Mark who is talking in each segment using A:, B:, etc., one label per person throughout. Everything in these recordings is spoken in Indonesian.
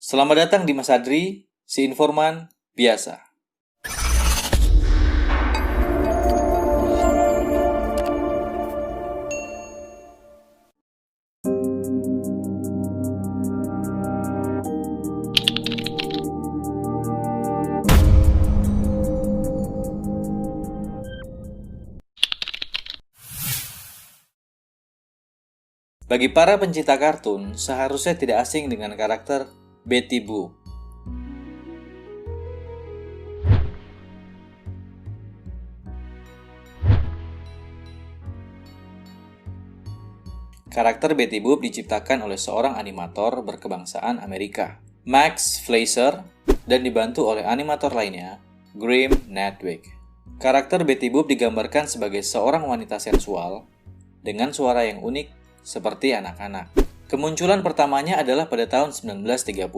A: Selamat datang di Mas Adri, si informan biasa. Bagi para pencipta kartun, seharusnya tidak asing dengan karakter Betty Boop. Karakter Betty Boop diciptakan oleh seorang animator berkebangsaan Amerika, Max Fleischer, dan dibantu oleh animator lainnya, Graham Nedwick. Karakter Betty Boop digambarkan sebagai seorang wanita sensual dengan suara yang unik seperti anak-anak. Kemunculan pertamanya adalah pada tahun 1930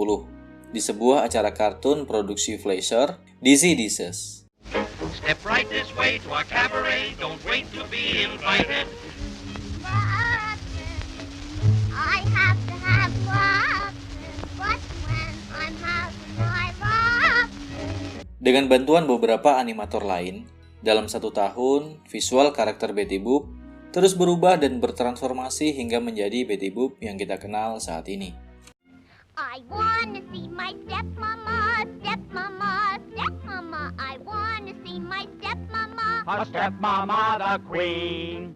A: di sebuah acara kartun produksi Fleischer, Dizzy Dishes.
B: Step right this way to our cabaret, don't wait to be invited.
C: I have to have lobster, but when I'm having my lobster.
A: Dengan bantuan beberapa animator lain, dalam 1 tahun, visual karakter Betty Boop terus berubah dan bertransformasi hingga menjadi Betty Boop yang kita kenal saat ini.
C: I wanna see my stepmama, stepmama, stepmama. I wanna see my stepmama.
B: Our stepmama, the queen.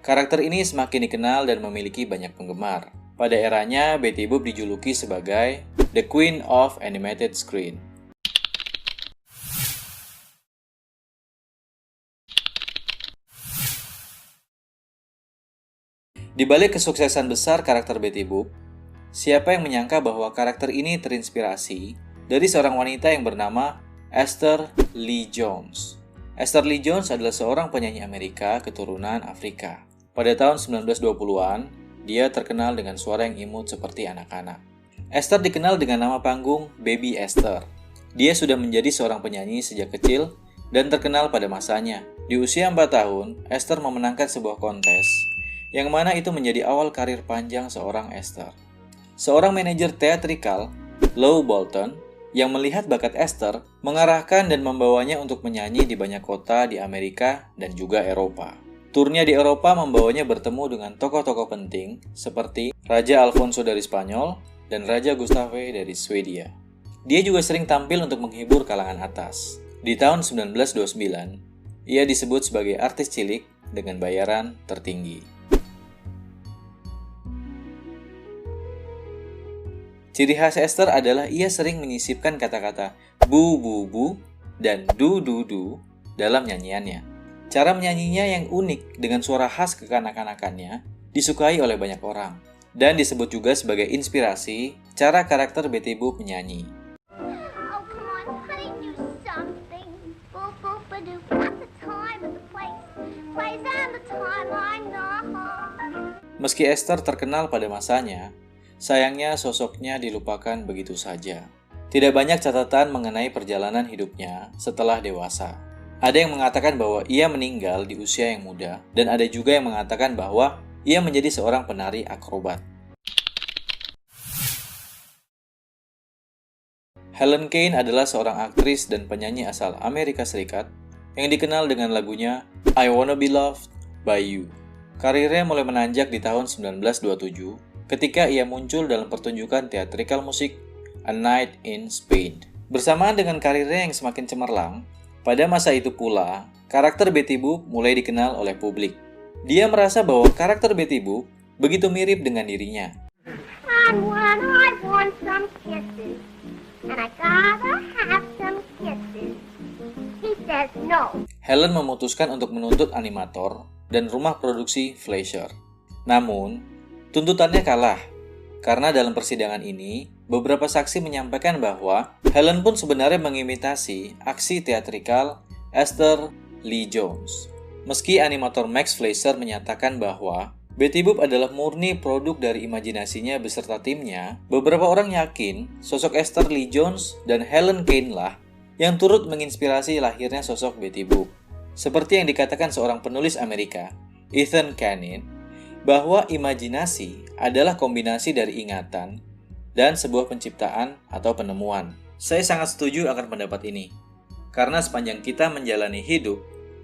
A: Karakter ini semakin dikenal dan memiliki banyak penggemar. Pada eranya, Betty Boop dijuluki sebagai The Queen of Animated Screen. Di balik kesuksesan besar karakter Betty Boop, siapa yang menyangka bahwa karakter ini terinspirasi dari seorang wanita yang bernama Esther Lee Jones. Esther Lee Jones adalah seorang penyanyi Amerika keturunan Afrika. Pada tahun 1920-an, dia terkenal dengan suara yang imut seperti anak-anak. Esther dikenal dengan nama panggung Baby Esther. Dia sudah menjadi seorang penyanyi sejak kecil dan terkenal pada masanya. Di usia 4 tahun, Esther memenangkan sebuah kontes yang mana itu menjadi awal karir panjang seorang Esther. Seorang manajer teatrikal, Lou Bolton, yang melihat bakat Esther, mengarahkan dan membawanya untuk menyanyi di banyak kota di Amerika dan juga Eropa. Turnya di Eropa membawanya bertemu dengan tokoh-tokoh penting seperti Raja Alfonso dari Spanyol dan Raja Gustave dari Swedia. Dia juga sering tampil untuk menghibur kalangan atas. Di tahun 1929, ia disebut sebagai artis cilik dengan bayaran tertinggi. Ciri khas Esther adalah ia sering menyisipkan kata-kata bu bu bu dan du du du dalam nyanyiannya. Cara menyanyinya yang unik dengan suara khas kekanak-kanakannya disukai oleh banyak orang dan disebut juga sebagai inspirasi cara karakter Betty Boop menyanyi.
C: Oh, come on, honey, do something. Boop, boop, ba-doop. At the time and the place and the time I know.
A: Meski Esther terkenal pada masanya, sayangnya sosoknya dilupakan begitu saja. Tidak banyak catatan mengenai perjalanan hidupnya setelah dewasa. Ada yang mengatakan bahwa ia meninggal di usia yang muda, dan ada juga yang mengatakan bahwa ia menjadi seorang penari akrobat. Helen Kane adalah seorang aktris dan penyanyi asal Amerika Serikat yang dikenal dengan lagunya I Wanna Be Loved by You. Karirnya mulai menanjak di tahun 1927 ketika ia muncul dalam pertunjukan teatrikal musik A Night in Spain. Bersamaan dengan karirnya yang semakin cemerlang, pada masa itu pula, karakter Betty Boop mulai dikenal oleh publik. Dia merasa bahwa karakter Betty Boop begitu mirip dengan dirinya.
C: And when I want some kisses, and I gotta have some kisses, he says no.
A: Helen memutuskan untuk menuntut animator dan rumah produksi Fleischer. Namun, tuntutannya kalah, karena dalam persidangan ini, beberapa saksi menyampaikan bahwa Helen pun sebenarnya mengimitasi aksi teatrikal Esther Lee Jones. Meski animator Max Fleischer menyatakan bahwa Betty Boop adalah murni produk dari imajinasinya beserta timnya, beberapa orang yakin sosok Esther Lee Jones dan Helen Kane lah yang turut menginspirasi lahirnya sosok Betty Boop. Seperti yang dikatakan seorang penulis Amerika, Ethan Canin, bahwa imajinasi adalah kombinasi dari ingatan dan sebuah penciptaan atau penemuan. Saya sangat setuju akan pendapat ini, karena sepanjang kita menjalani hidup,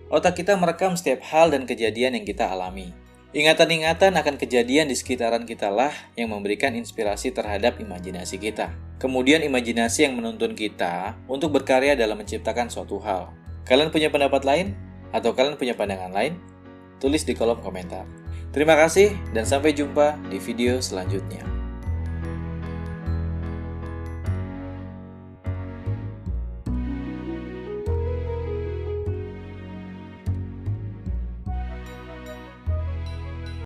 A: otak kita merekam setiap hal dan kejadian yang kita alami. Ingatan-ingatan akan kejadian di sekitaran kita lah yang memberikan inspirasi terhadap imajinasi kita. Kemudian imajinasi yang menuntun kita untuk berkarya dalam menciptakan suatu hal. Kalian punya pendapat lain? Atau kalian punya pandangan lain? Tulis di kolom komentar. Terima kasih dan sampai jumpa di video selanjutnya.